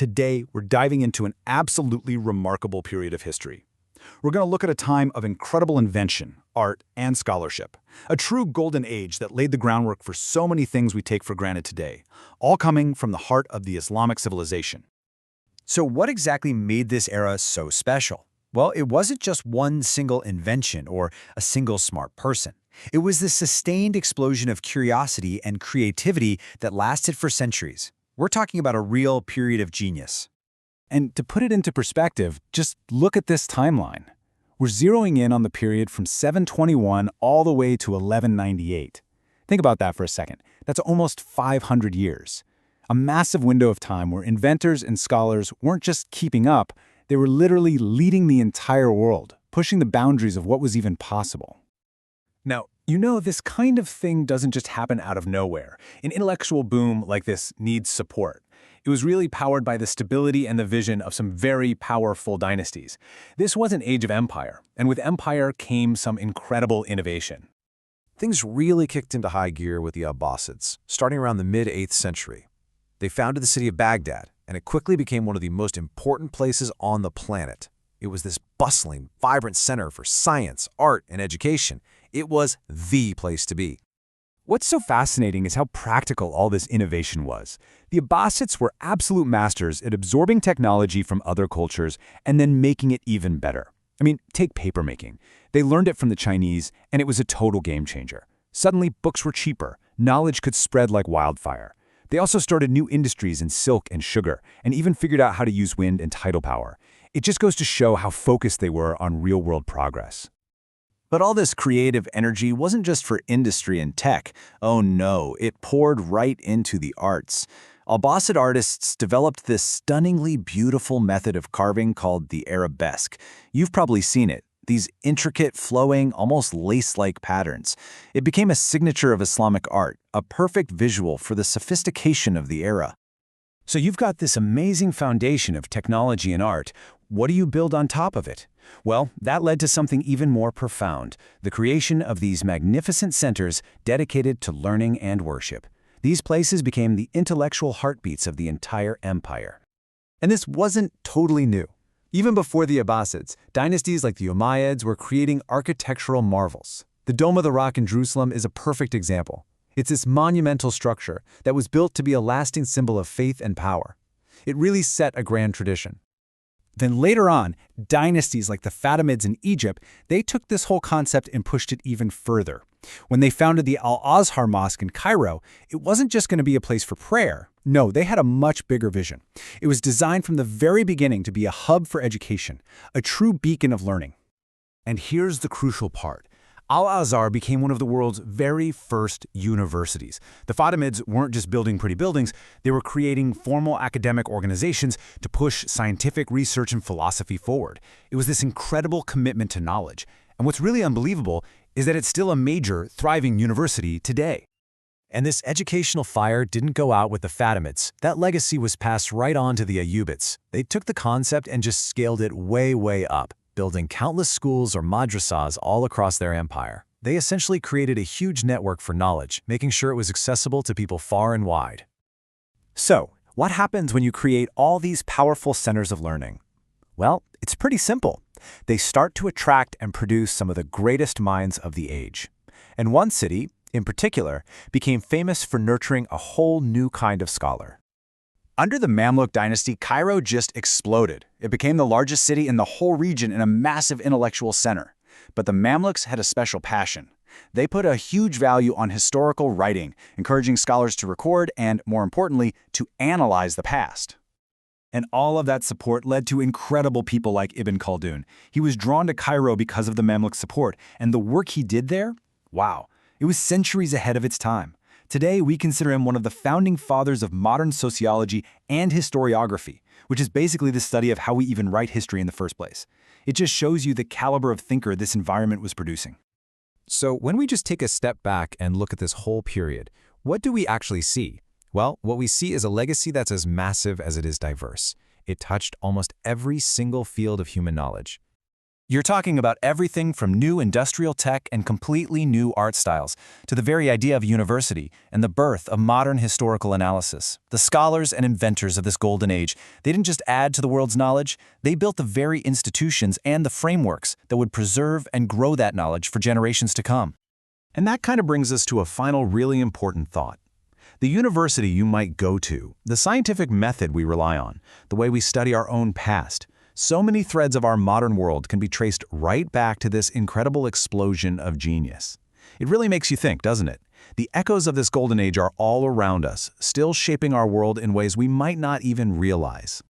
Today, we're diving into an absolutely remarkable period of history. We're going to look at a time of incredible invention, art, and scholarship. A true golden age that laid the groundwork for so many things we take for granted today, all coming from the heart of the Islamic civilization. So what exactly made this era so special? Well, it wasn't just one single invention or a single smart person. It was the sustained explosion of curiosity and creativity that lasted for centuries. We're talking about a real period of genius. And to put it into perspective, just look at this timeline. We're zeroing in on the period from 721 all the way to 1198. Think about that for a second. That's almost 500 years. A massive window of time where inventors and scholars weren't just keeping up, they were literally leading the entire world, pushing the boundaries of what was even possible. Now, you know this kind of thing doesn't just happen out of nowhere. An intellectual boom like this needs support. It was really powered by the stability and the vision of some very powerful dynasties. This was an age of empire, and with empire came some incredible innovation. Things really kicked into high gear with the Abbasids, starting around the mid-8th century. They founded the city of Baghdad, and it quickly became one of the most important places on the planet. It was this bustling, vibrant center for science, art, and education. It was the place to be. What's so fascinating is how practical all this innovation was. The Abbasids were absolute masters at absorbing technology from other cultures and then making it even better. I mean, take papermaking. They learned it from the Chinese, and it was a total game changer. Suddenly, books were cheaper. Knowledge could spread like wildfire. They also started new industries in silk and sugar, and even figured out how to use wind and tidal power. It just goes to show how focused they were on real-world progress. But all this creative energy wasn't just for industry and tech. Oh no, it poured right into the arts. Abbasid artists developed this stunningly beautiful method of carving called the arabesque. You've probably seen it. These intricate, flowing, almost lace-like patterns. It became a signature of Islamic art, a perfect visual for the sophistication of the era. So you've got this amazing foundation of technology and art. What do you build on top of it? Well, that led to something even more profound, the creation of these magnificent centers dedicated to learning and worship. These places became the intellectual heartbeats of the entire empire. And this wasn't totally new. Even before the Abbasids, dynasties like the Umayyads were creating architectural marvels. The Dome of the Rock in Jerusalem is a perfect example. It's this monumental structure that was built to be a lasting symbol of faith and power. It really set a grand tradition. Then later on, dynasties like the Fatimids in Egypt, they took this whole concept and pushed it even further. When they founded the Al-Azhar Mosque in Cairo, it wasn't just going to be a place for prayer. No, they had a much bigger vision. It was designed from the very beginning to be a hub for education, a true beacon of learning. And here's the crucial part. Al-Azhar became one of the world's very first universities. The Fatimids weren't just building pretty buildings, they were creating formal academic organizations to push scientific research and philosophy forward. It was this incredible commitment to knowledge. And what's really unbelievable is that it's still a major, thriving university today. And this educational fire didn't go out with the Fatimids. That legacy was passed right on to the Ayyubids. They took the concept and just scaled it way up, building countless schools or madrasas all across their empire. They essentially created a huge network for knowledge, making sure it was accessible to people far and wide. So, what happens when you create all these powerful centers of learning? Well, it's pretty simple. They start to attract and produce some of the greatest minds of the age. And one city, in particular, became famous for nurturing a whole new kind of scholar. Under the Mamluk dynasty, Cairo just exploded. It became the largest city in the whole region and a massive intellectual center. But the Mamluks had a special passion. They put a huge value on historical writing, encouraging scholars to record and, more importantly, to analyze the past. And all of that support led to incredible people like Ibn Khaldun. He was drawn to Cairo because of the Mamluk support, and the work he did there? Wow, it was centuries ahead of its time. Today, we consider him one of the founding fathers of modern sociology and historiography, which is basically the study of how we even write history in the first place. It just shows you the caliber of thinker this environment was producing. So when we just take a step back and look at this whole period, what do we actually see? Well, what we see is a legacy that's as massive as it is diverse. It touched almost every single field of human knowledge. You're talking about everything from new industrial tech and completely new art styles to the very idea of a university and the birth of modern historical analysis. The scholars and inventors of this golden age, they didn't just add to the world's knowledge, they built the very institutions and the frameworks that would preserve and grow that knowledge for generations to come. And that kind of brings us to a final really important thought. The university you might go to, the scientific method we rely on, the way we study our own past, so many threads of our modern world can be traced right back to this incredible explosion of genius. It really makes you think, doesn't it? The echoes of this golden age are all around us, still shaping our world in ways we might not even realize.